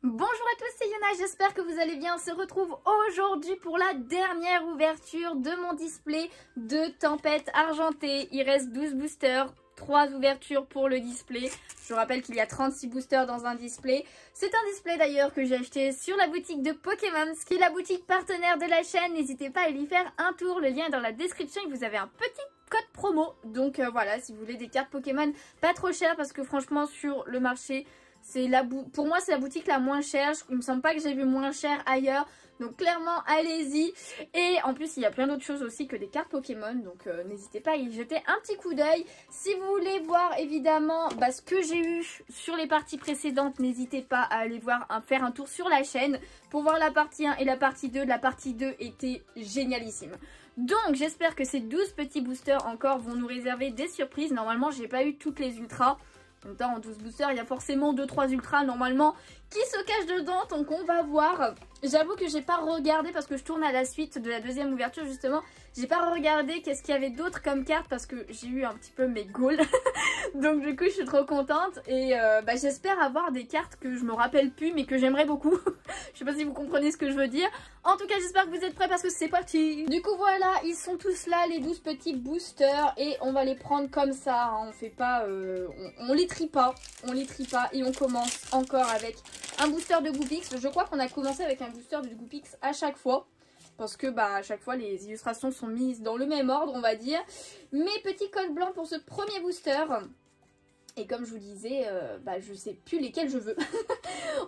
Bonjour à tous, c'est Yuna, j'espère que vous allez bien. On se retrouve aujourd'hui pour la dernière ouverture de mon display de Tempête Argentée. Il reste 12 boosters, 3 ouvertures pour le display. Je vous rappelle qu'il y a 36 boosters dans un display. C'est un display d'ailleurs que j'ai acheté sur la boutique de Pokémon, qui est la boutique partenaire de la chaîne. N'hésitez pas à y faire un tour, le lien est dans la description et vous avez un petit code promo. Donc voilà, si vous voulez des cartes Pokémon pas trop chères, parce que franchement sur le marché... pour moi c'est la boutique la moins chère, il me semble pas que j'ai vu moins cher ailleurs, donc clairement allez-y. Et en plus il y a plein d'autres choses aussi que des cartes Pokémon, donc n'hésitez pas à y jeter un petit coup d'œil. Si vous voulez voir évidemment ce que j'ai eu sur les parties précédentes, n'hésitez pas à aller voir, faire un tour sur la chaîne pour voir la partie 1 et la partie 2. La partie 2 était génialissime. Donc j'espère que ces 12 petits boosters encore vont nous réserver des surprises. Normalement j'ai pas eu toutes les ultras. En même temps, en 12 boosters, il y a forcément 2-3 ultras normalement qui se cachent dedans, donc on va voir. J'avoue que j'ai pas regardé parce que je tourne à la suite de la deuxième ouverture justement. J'ai pas regardé qu'est-ce qu'il y avait d'autre comme cartes parce que j'ai eu un petit peu mes goals. Donc du coup je suis trop contente et j'espère avoir des cartes que je me rappelle plus mais que j'aimerais beaucoup. Je sais pas si vous comprenez ce que je veux dire. En tout cas j'espère que vous êtes prêts parce que c'est parti. Du coup voilà, ils sont tous là les 12 petits boosters et on va les prendre comme ça, hein. On fait pas, on les trie pas, et on commence encore avec un booster de Goopix. Je crois qu'on a commencé avec un booster de Goopix à chaque fois. Parce que à chaque fois les illustrations sont mises dans le même ordre on va dire. Mes petits codes blancs pour ce premier booster. Et comme je vous disais, je sais plus lesquels je veux.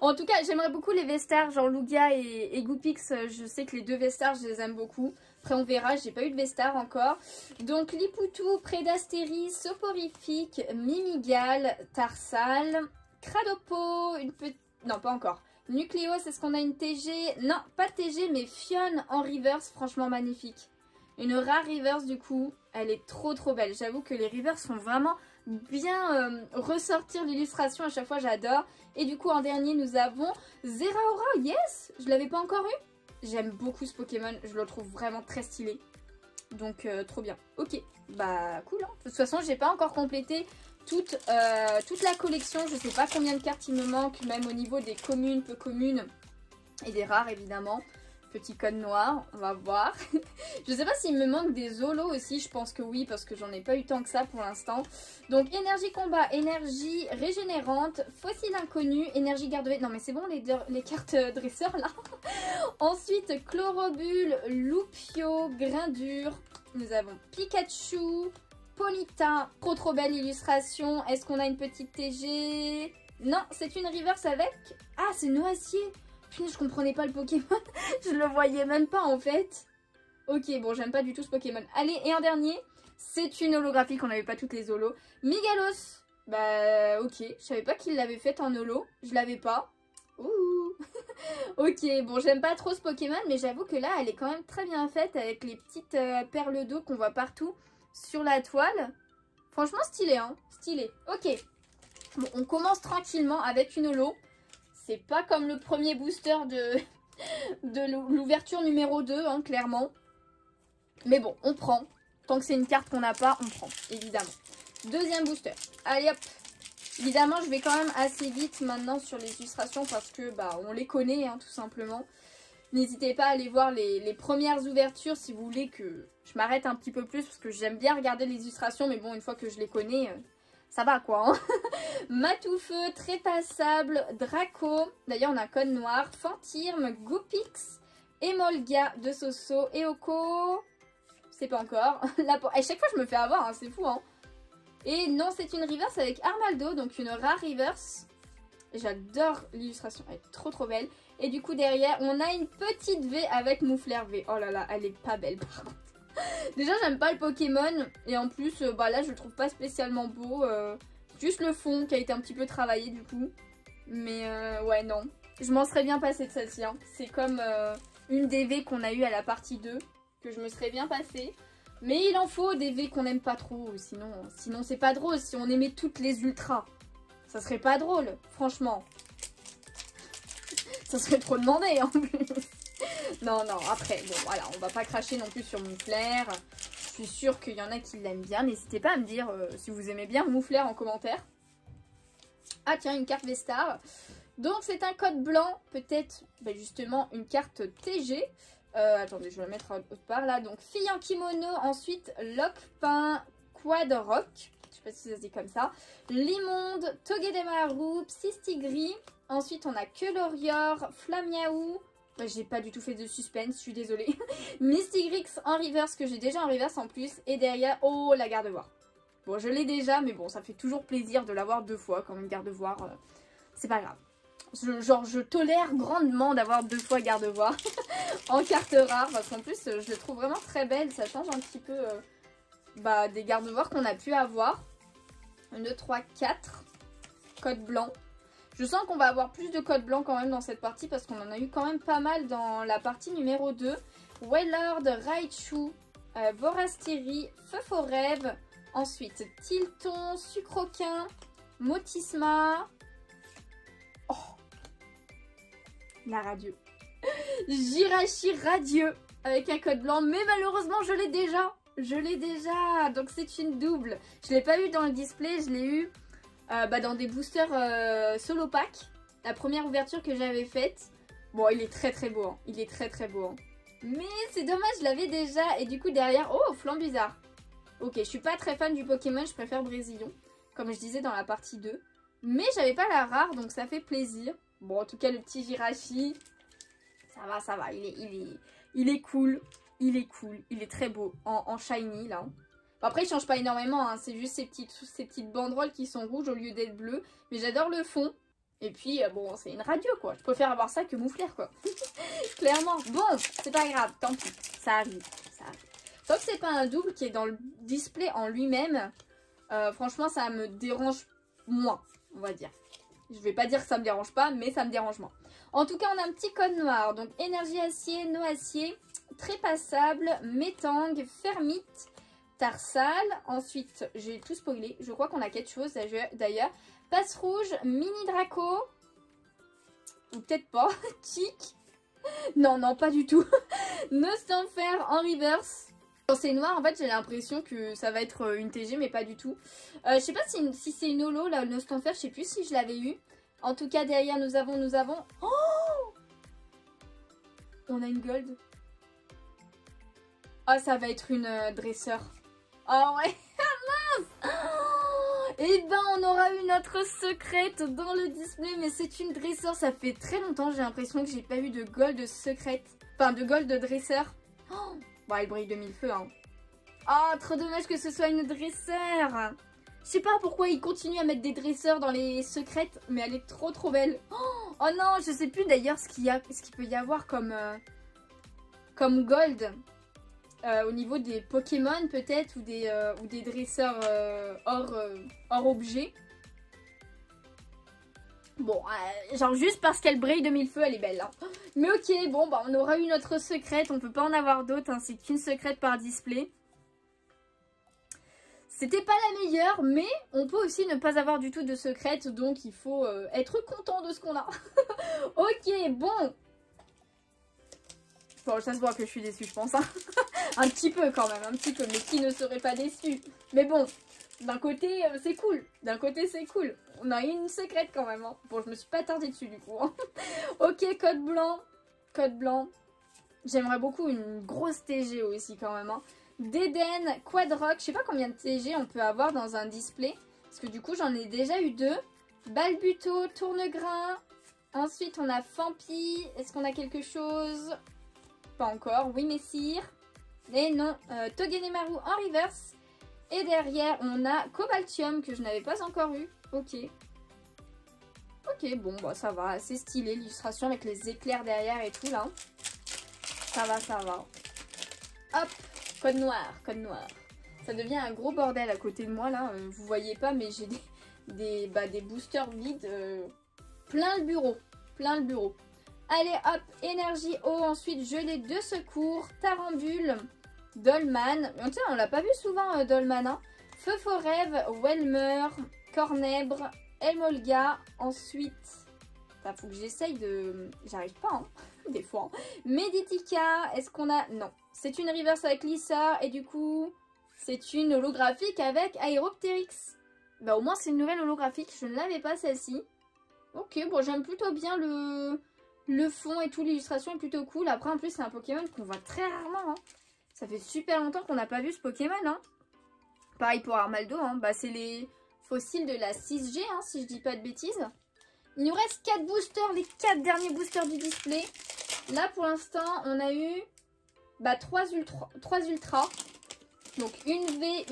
En tout cas j'aimerais beaucoup les Vestars, genre Lugia et Goopix. Je sais que les deux Vestars je les aime beaucoup. Après on verra, j'ai pas eu de Vestar encore. Donc Lipoutou, Prédastéris, Soporifique, Mimigal, Tarsal, Cradopo, une petite... Non pas encore. Nucléos, est-ce qu'on a une TG? Non, pas de TG, mais Fionn en reverse, franchement magnifique. Une rare reverse du coup, elle est trop belle. J'avoue que les reverse font vraiment bien ressortir l'illustration à chaque fois, j'adore. Et du coup en dernier nous avons Zeraora, yes. Je l'avais pas encore eu. J'aime beaucoup ce Pokémon, je le trouve vraiment très stylé. Donc trop bien. Ok, cool hein. De toute façon j'ai pas encore complété toute la collection, je sais pas combien de cartes il me manque, même au niveau des communes, peu communes et des rares évidemment. Petit code noir, on va voir. Je sais pas s'il me manque des holos aussi, je pense que oui parce que j'en ai pas eu tant que ça pour l'instant. Donc énergie combat, énergie régénérante, fossile inconnu, énergie garde-V. Non mais c'est bon les cartes dresseurs là. Ensuite Chlorobule, Loupio, Grindure. Nous avons Pikachu, Ponyta, trop belle illustration. Est-ce qu'on a une petite TG? Non, c'est une reverse avec... Ah, c'est Noisier. Puis je comprenais pas le Pokémon. Je le voyais même pas en fait. Ok, bon, j'aime pas du tout ce Pokémon. Allez, et un dernier. C'est une holographique, on n'avait pas toutes les holos. Migalos. Ok, je savais pas qu'il l'avait fait en holo. Je l'avais pas. Ouh. Ok, bon, j'aime pas trop ce Pokémon, mais j'avoue que là, elle est quand même très bien faite avec les petites perles d'eau qu'on voit partout sur la toile. Franchement stylé hein, stylé. Ok, bon on commence tranquillement avec une holo. C'est pas comme le premier booster de l'ouverture numéro 2 hein, clairement. Mais bon on prend, tant que c'est une carte qu'on n'a pas on prend évidemment. Deuxième booster, allez hop. Évidemment je vais quand même assez vite maintenant sur les illustrations parce que on les connaît hein, tout simplement. N'hésitez pas à aller voir les premières ouvertures si vous voulez que je m'arrête un petit peu plus parce que j'aime bien regarder les illustrations mais bon une fois que je les connais ça va quoi hein. Matoufeu, Trépassable, Draco, d'ailleurs on a code noir, Fantirme, Goopix, Emolga de Soso, Eoko, c'est pas encore. À chaque fois je me fais avoir hein, c'est fou hein. Et non c'est une reverse avec Armaldo donc une rare reverse. J'adore l'illustration, elle est trop belle. Et du coup derrière on a une petite V avec Moufleur V. Oh là là elle est pas belle par contre. Déjà j'aime pas le Pokémon et en plus là je le trouve pas spécialement beau. Juste le fond qui a été un petit peu travaillé du coup. Mais ouais non, je m'en serais bien passée de celle-ci hein. C'est comme une des V qu'on a eu à la partie 2 que je me serais bien passée. Mais il en faut des V qu'on n'aime pas trop, sinon c'est pas drôle si on aimait toutes les ultras. Ça serait pas drôle, franchement. Ça serait trop demandé en plus. Non, après, bon voilà, on va pas cracher non plus sur Moufleur. Je suis sûre qu'il y en a qui l'aiment bien. N'hésitez pas à me dire si vous aimez bien Moufleur en commentaire. Ah tiens, une carte Vestar. Donc c'est un code blanc, peut-être justement une carte TG. Attendez, je vais la mettre autre part là. Donc fille en kimono, ensuite Lockpin Quadrock. Je sais pas si ça se dit comme ça. Limonde, Togedemaru, Psystigri. Ensuite on a Kelorior, Flamiaou. J'ai pas du tout fait de suspense, je suis désolée. Mystigrix en reverse, que j'ai déjà en reverse en plus. Et derrière, oh, la Gardevoir. Bon, je l'ai déjà, mais bon, ça fait toujours plaisir de l'avoir 2 fois quand même, Gardevoir. C'est pas grave. Je tolère grandement d'avoir 2 fois Gardevoir en carte rare. Parce qu'en plus, je le trouve vraiment très belle. Ça change un petit peu des Gardevoirs qu'on a pu avoir. 1, 2, 3, 4. Code blanc. Je sens qu'on va avoir plus de codes blancs quand même dans cette partie parce qu'on en a eu quand même pas mal dans la partie numéro 2. Wailord, Raichu, Vorastiri, Feu-Faux-Rêve, ensuite Tilton, Sucroquin, Motisma, oh, la radio, Jirachi Radieux avec un code blanc, mais malheureusement je l'ai déjà. Donc c'est une double. Je ne l'ai pas eu dans le display, je l'ai eu dans des boosters solo pack, la première ouverture que j'avais faite. Bon, il est très très beau, hein. Il est très très beau. Hein. Mais c'est dommage, je l'avais déjà. Et du coup derrière, oh, Flambuzard. Ok, je suis pas très fan du Pokémon, je préfère Brésilon, comme je disais dans la partie 2. Mais j'avais pas la rare, donc ça fait plaisir. Bon, en tout cas, le petit Jirachi, ça va, il est cool. Il est très beau, en shiny là. Après, il change pas énormément, hein. C'est juste ces petites banderoles qui sont rouges au lieu d'être bleues. Mais j'adore le fond. Et puis, bon, c'est une radio, quoi. Je préfère avoir ça que Moufleur, quoi. Clairement. Bon, c'est pas grave, tant pis. Ça arrive. Tant que c'est pas un double qui est dans le display en lui-même, franchement, ça me dérange moins, on va dire. Je vais pas dire que ça me dérange pas, mais ça me dérange moins. En tout cas, on a un petit code noir. Donc, énergie acier, no-acier, trépassable, métang, fermite, Tarsal. Ensuite, j'ai tout spoilé. Je crois qu'on a quelque chose d'ailleurs. Passe rouge, mini Draco. Ou peut-être pas. Chic. Non, pas du tout. Nostanfer en reverse. Quand c'est noir, en fait, j'ai l'impression que ça va être une TG, mais pas du tout. Je sais pas si c'est une holo, là, le Nostanfer. Je sais plus si je l'avais eu. En tout cas, derrière, nous avons... Oh, on a une gold. Ah, ça va être une dresseur. Oh ouais, mince. Et ben on aura eu notre secrète dans le display, mais c'est une dresseur. Ça fait très longtemps, j'ai l'impression que j'ai pas eu de gold secrète. Enfin, de gold de dresseur. Oh, bon, elle brille de mille feux, hein. Oh, trop dommage que ce soit une dresseur. Je sais pas pourquoi ils continuent à mettre des dresseurs dans les secrètes, mais elle est trop belle. Oh non, je sais plus d'ailleurs ce qu'il peut y avoir comme gold. Au niveau des Pokémon peut-être ou des dresseurs hors objet. Bon, genre juste parce qu'elle brille de mille feux, elle est belle. Hein. Mais ok, bon, bah on aura eu notre secrète. On peut pas en avoir d'autres, hein, c'est qu'une secrète par display. C'était pas la meilleure, mais on peut aussi ne pas avoir du tout de secrète. Donc il faut être content de ce qu'on a. Ok, bon. Bon, ça se voit que je suis déçue, je pense. Hein. Un petit peu quand même, un petit peu. Mais qui ne serait pas déçu? Mais bon, d'un côté, c'est cool. D'un côté, c'est cool. On a une secrète quand même. Hein. Bon, je me suis pas attardée dessus du coup. Hein. Ok, code blanc. Code blanc. J'aimerais beaucoup une grosse TG aussi quand même. Hein. Déden, Quadrock. Je sais pas combien de TG on peut avoir dans un display. Parce que du coup, j'en ai déjà eu 2. Balbuto, Tournegrain. Ensuite, on a Fampi. Est-ce qu'on a quelque chose? Pas encore. Oui, Messire. Et non. Togedemaru en reverse. Et derrière, on a Cobaltium que je n'avais pas encore eu. Ok. Ok, bon, bah ça va. Assez stylé. L'illustration avec les éclairs derrière et tout là. Ça va, ça va. Hop. Code noir, code noir. Ça devient un gros bordel à côté de moi là. Vous voyez pas, mais j'ai des boosters vides. Plein le bureau. Plein le bureau. Allez, hop. Énergie eau. Ensuite, gelée de secours. Tarambule. Dolman. Tiens, on l'a pas vu souvent, Dolman. Hein. Feu-Faux-Rêve. Welmer. Cornèbre. Emolga. Ensuite, il faut que j'essaye de... J'arrive pas, hein, des fois. Hein. Meditica. Est-ce qu'on a... Non. C'est une reverse avec Lisa. Et du coup, c'est une holographique avec Aéroptérix. Bah, au moins, c'est une nouvelle holographique. Je ne l'avais pas, celle-ci. Ok, bon, j'aime plutôt bien le fond et tout, l'illustration est plutôt cool. Après, en plus, c'est un Pokémon qu'on voit très rarement. Hein. Ça fait super longtemps qu'on n'a pas vu ce Pokémon. Hein. Pareil pour Armaldo, hein. Bah, c'est les fossiles de la 6G, hein, si je dis pas de bêtises. Il nous reste 4 boosters, les 4 derniers boosters du display. Là, pour l'instant, on a eu 3 ultras. Donc, une V,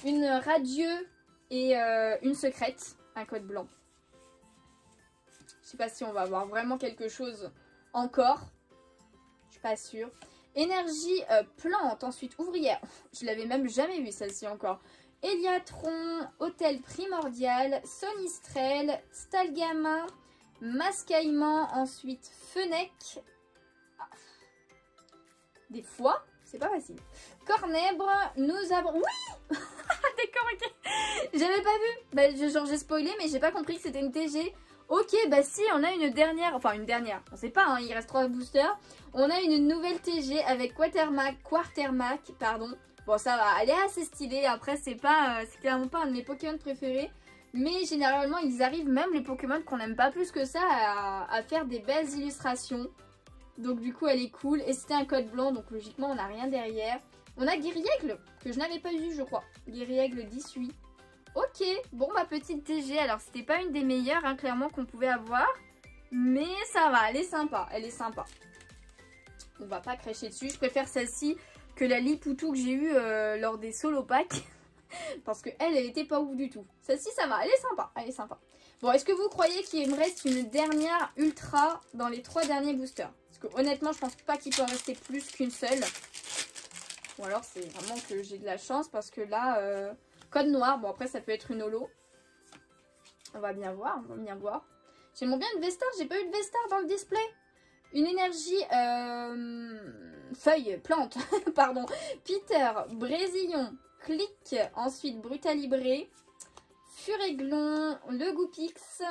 une radieux et une secrète. Un code blanc. Je sais pas si on va avoir vraiment quelque chose encore. Je suis pas sûre. Énergie plante, ensuite ouvrière. Je l'avais même jamais vu celle-ci encore. Eliatron, Hôtel Primordial, Sonistrel, Stalgama, Mascaillement, ensuite Fennec. Ah. Des fois, c'est pas facile. Cornèbre, nous avons... Oui. D'accord, ok. J'avais pas vu. Bah, genre j'ai spoilé, mais j'ai pas compris que c'était une TG. Ok, bah si, on a une dernière, enfin une dernière, on sait pas, hein, il reste 3 boosters. On a une nouvelle TG avec Quartermac, pardon. Bon, ça va, elle est assez stylée, après c'est clairement pas un de mes Pokémon préférés. Mais généralement, ils arrivent, même les Pokémon qu'on n'aime pas plus que ça, à faire des belles illustrations. Donc du coup, elle est cool. Et c'était un code blanc, donc logiquement, on n'a rien derrière. On a Guiriègle, que je n'avais pas vu, je crois. Guiriègle 18. Ok, bon ma petite TG, alors c'était pas une des meilleures hein, clairement qu'on pouvait avoir, mais ça va, elle est sympa, On va pas cracher dessus, je préfère celle-ci que la Lipoutou que j'ai eue lors des solo packs, parce que elle était pas ouf du tout. Celle-ci ça va, elle est sympa. Bon, est-ce que vous croyez qu'il me reste une dernière ultra dans les 3 derniers boosters? Parce que honnêtement je pense pas qu'il peut en rester plus qu'une seule. Ou alors c'est vraiment que j'ai de la chance parce que là... Code noir, bon après ça peut être une holo. On va bien voir, J'aimerais bien une Vestar, j'ai pas eu de Vestar dans le display. Une énergie feuille, plante, pardon. Peter, Brésillon, Clic, ensuite Brutalibré, Furéglon, le Goupix.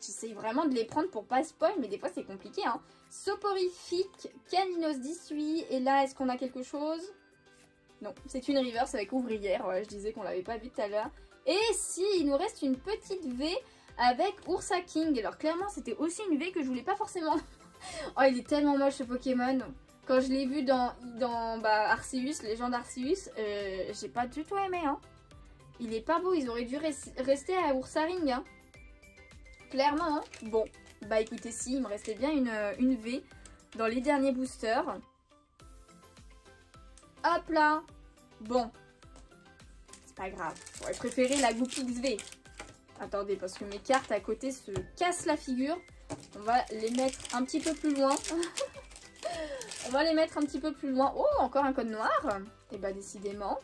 J'essaye vraiment de les prendre pour pas spoil, mais des fois c'est compliqué. Hein. Soporifique, Caninos 18, et là est-ce qu'on a quelque chose? Non, c'est une reverse avec ouvrière, ouais, je disais qu'on l'avait pas vu tout à l'heure. Et si, il nous reste une petite V avec Ursa King. Alors clairement, c'était aussi une V que je voulais pas forcément. Oh, il est tellement moche ce Pokémon. Quand je l'ai vu dans Arceus, Légende Arceus, j'ai pas du tout aimé. Hein. Il est pas beau, ils auraient dû rester à Ursaring. Hein. Clairement, hein. Bon, bah écoutez, si, il me restait bien une V dans les derniers boosters. Hop là. Bon. C'est pas grave. J'aurais préféré la Goupix V. Attendez, parce que mes cartes à côté se cassent la figure. On va les mettre un petit peu plus loin. Oh, encore un code noir. Et bah décidément.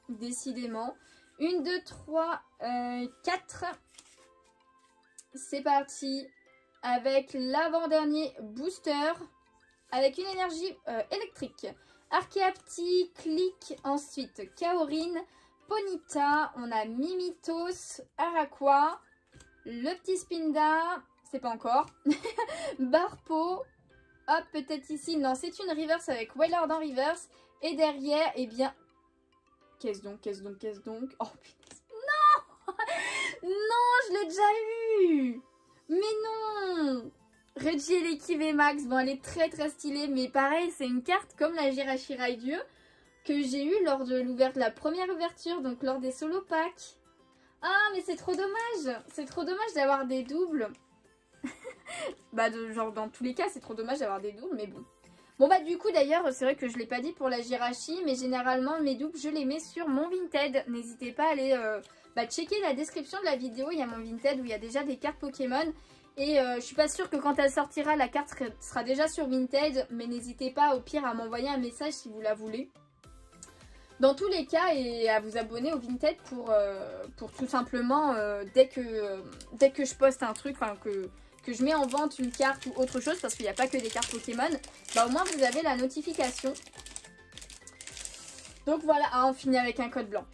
Décidément. 1, 2, 3, 4. C'est parti. Avec l'avant-dernier booster. Avec une énergie électrique. Archeapti, Clic, ensuite Kaorin, Ponyta, on a Mimitos, Araqua, le petit Spinda, c'est pas encore, Barpo, hop, peut-être ici, non, c'est une reverse avec Wailord en reverse, et derrière, eh bien, qu'est-ce donc, oh putain, non, non, je l'ai déjà eu, mais non. Regieleki VMAX, bon elle est très stylée, mais pareil c'est une carte comme la Jirachi Raidieu que j'ai eue lors de la première ouverture, donc lors des solo packs. Ah mais c'est trop dommage d'avoir des doubles. Genre dans tous les cas c'est trop dommage d'avoir des doubles, mais bon. Bon bah du coup d'ailleurs c'est vrai que je l'ai pas dit pour la Jirachi, mais généralement mes doubles je les mets sur mon Vinted. N'hésitez pas à aller checker la description de la vidéo, il y a mon Vinted où il y a déjà des cartes Pokémon. Et je suis pas sûre que quand elle sortira, la carte sera déjà sur Vinted. Mais n'hésitez pas au pire à m'envoyer un message si vous la voulez. Dans tous les cas, et à vous abonner au Vinted pour tout simplement, dès que je poste un truc, enfin que je mets en vente une carte ou autre chose, parce qu'il n'y a pas que des cartes Pokémon, bah au moins vous avez la notification. Donc voilà, on finit avec un code blanc.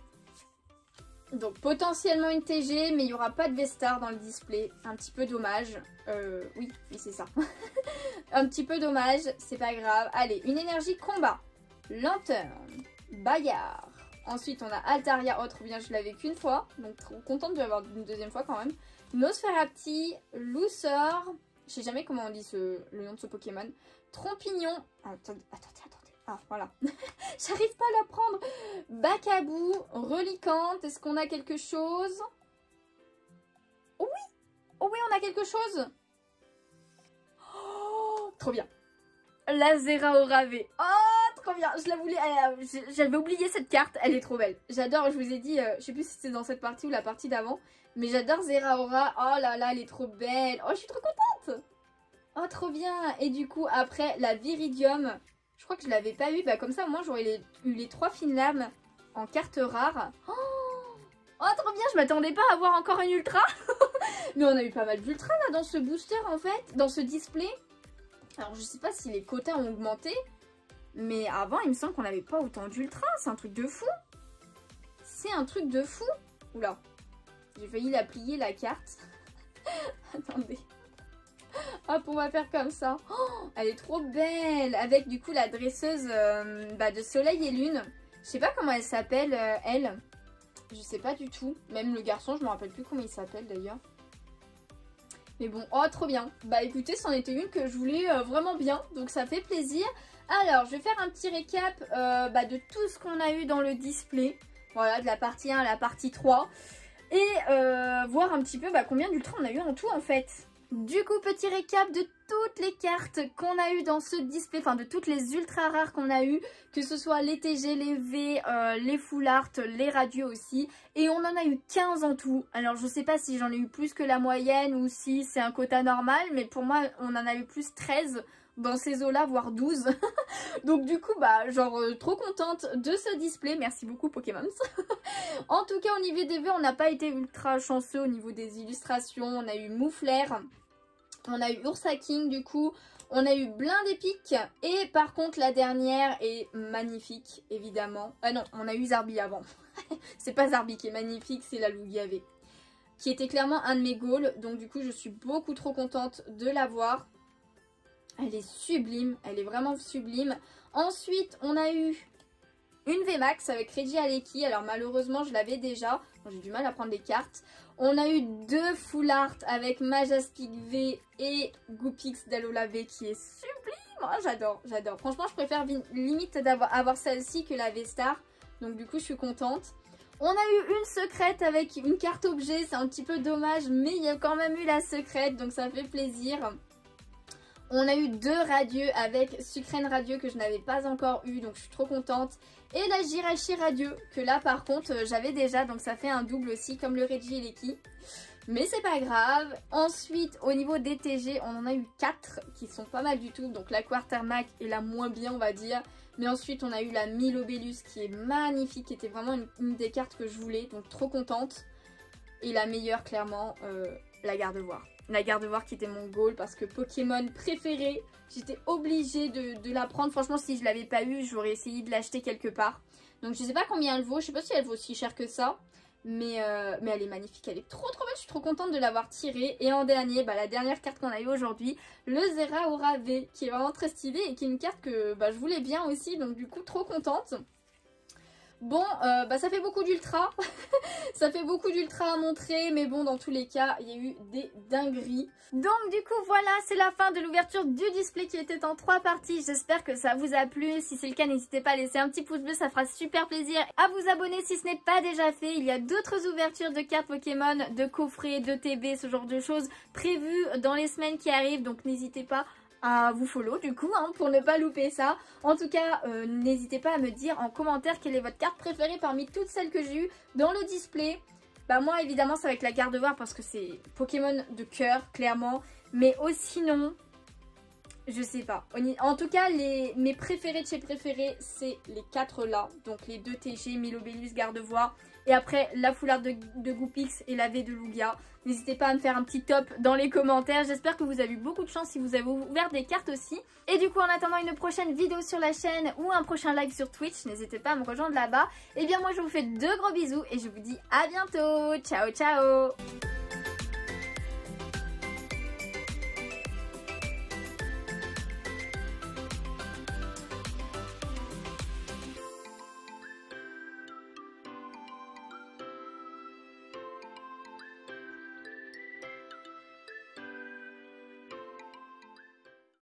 Donc potentiellement une TG, mais il n'y aura pas de Vestar dans le display. Un petit peu dommage. Oui c'est ça. Un petit peu dommage, c'est pas grave. Allez, une énergie combat. Lenteur. Bayard. Ensuite on a Altaria autre, bien je l'avais qu'une fois. Donc trop contente de l'avoir une deuxième fois quand même. Nosferapti, Loussor, je sais jamais comment on dit le nom de ce Pokémon, Trompignon, attendez, ah voilà, j'arrive pas à l'apprendre, Bacabou, Reliquante, est-ce qu'on a quelque chose? Oh oui, on a quelque chose. Oh, trop bien. La Zeraora V. Oh, trop bien. Je la voulais. J'avais oublié cette carte. Elle est trop belle. J'adore. Je vous ai dit, je sais plus si c'était dans cette partie ou la partie d'avant. Mais j'adore Zeraora. Oh là là, elle est trop belle. Oh, je suis trop contente. Oh, trop bien. Et du coup, après, la Viridium. Je crois que je l'avais pas eu. Bah, comme ça, moi, j'aurais eu les 3 fines lames en carte rare. Oh, trop bien. Je m'attendais pas à avoir encore une ultra. Mais on a eu pas mal d'ultra là dans ce booster en fait. Dans ce display. Alors je sais pas si les quotas ont augmenté, mais avant il me semble qu'on n'avait pas autant d'ultra, c'est un truc de fou. C'est un truc de fou. Oula, j'ai failli la plier la carte. Attendez. Hop, on va faire comme ça. Oh, elle est trop belle. Avec du coup la dresseuse de Soleil et Lune. Je sais pas comment elle s'appelle elle. Je sais pas du tout. Même le garçon, je me rappelle plus comment il s'appelle d'ailleurs. Mais bon, oh trop bien. Bah écoutez, c'en était une que je voulais vraiment bien, donc ça fait plaisir. Alors, je vais faire un petit récap de tout ce qu'on a eu dans le display. Voilà, de la partie 1 à la partie 3. Et voir un petit peu combien d'ultra on a eu en tout en fait. Du coup, petit récap de toutes les cartes qu'on a eu dans ce display, enfin de toutes les ultra rares qu'on a eu, que ce soit les TG, les V, les full art, les radieux aussi, et on en a eu 15 en tout. Alors je sais pas si j'en ai eu plus que la moyenne ou si c'est un quota normal, mais pour moi on en a eu plus 13 dans ces eaux là, voire 12. Donc du coup trop contente de ce display, merci beaucoup Pokémon. En tout cas au niveau des V, on n'a pas été ultra chanceux au niveau des illustrations, on a eu Moufleur. On a eu Ursa King du coup, on a eu Blind Épique et par contre la dernière est magnifique évidemment. Ah non, on a eu Zarbi avant. C'est pas Zarbi qui est magnifique, c'est la Lugia V. Qui était clairement un de mes goals, donc du coup je suis beaucoup trop contente de l'avoir. Elle est sublime, elle est vraiment sublime. Ensuite on a eu une VMAX avec Reggie Aleki, alors malheureusement je l'avais déjà, j'ai du mal à prendre les cartes. On a eu 2 full art avec Majaspic V et Goopix d'Alola V qui est sublime. Oh, j'adore, j'adore. Franchement je préfère limite avoir celle-ci que la V-Star, donc du coup je suis contente. On a eu une secrète avec une carte objet, c'est un petit peu dommage, mais il y a quand même eu la secrète, donc ça fait plaisir. On a eu 2 radieux avec Sucrène radieux que je n'avais pas encore eu, donc je suis trop contente. Et la Jirachi radieux, que là par contre j'avais déjà, donc ça fait un double aussi comme le Reggie Aleki. Mais c'est pas grave. Ensuite au niveau des TG, on en a eu 4 qui sont pas mal du tout. Donc la Quartermac est la moins bien on va dire. Mais ensuite on a eu la Milobellus qui est magnifique, qui était vraiment une des cartes que je voulais, donc trop contente. Et la meilleure clairement, la Gardevoir. La Gardevoir qui était mon goal parce que Pokémon préféré, j'étais obligée de la prendre. Franchement si je l'avais pas eu, j'aurais essayé de l'acheter quelque part. Donc je sais pas combien elle vaut, je sais pas si elle vaut si cher que ça. Mais elle est magnifique, elle est trop belle, je suis trop contente de l'avoir tirée. Et en dernier, la dernière carte qu'on a eu aujourd'hui, le Zeraora V qui est vraiment très stylé et qui est une carte que je voulais bien aussi, donc du coup trop contente. Bon, ça fait beaucoup d'ultra, ça fait beaucoup d'ultra à montrer, mais bon, dans tous les cas, il y a eu des dingueries. Donc du coup, voilà, c'est la fin de l'ouverture du display qui était en 3 parties. J'espère que ça vous a plu. Si c'est le cas, n'hésitez pas à laisser un petit pouce bleu, ça fera super plaisir. À vous abonner si ce n'est pas déjà fait. Il y a d'autres ouvertures de cartes Pokémon, de coffrets, de TB, ce genre de choses prévues dans les semaines qui arrivent, donc n'hésitez pas à vous follow du coup pour ne pas louper ça. En tout cas n'hésitez pas à me dire en commentaire quelle est votre carte préférée parmi toutes celles que j'ai eues dans le display. Moi évidemment c'est avec la Gardevoir parce que c'est Pokémon de cœur clairement, mais aussi non je sais pas. En tout cas mes préférés de chez préférés c'est les 4 là, donc les 2 TG, Milobellus, Gardevoir. Et après la full art de Goopix et la V de Lugia. N'hésitez pas à me faire un petit top dans les commentaires. J'espère que vous avez eu beaucoup de chance si vous avez ouvert des cartes aussi. Et du coup en attendant une prochaine vidéo sur la chaîne ou un prochain live sur Twitch, n'hésitez pas à me rejoindre là-bas. Et bien moi je vous fais de gros bisous et je vous dis à bientôt. Ciao ciao.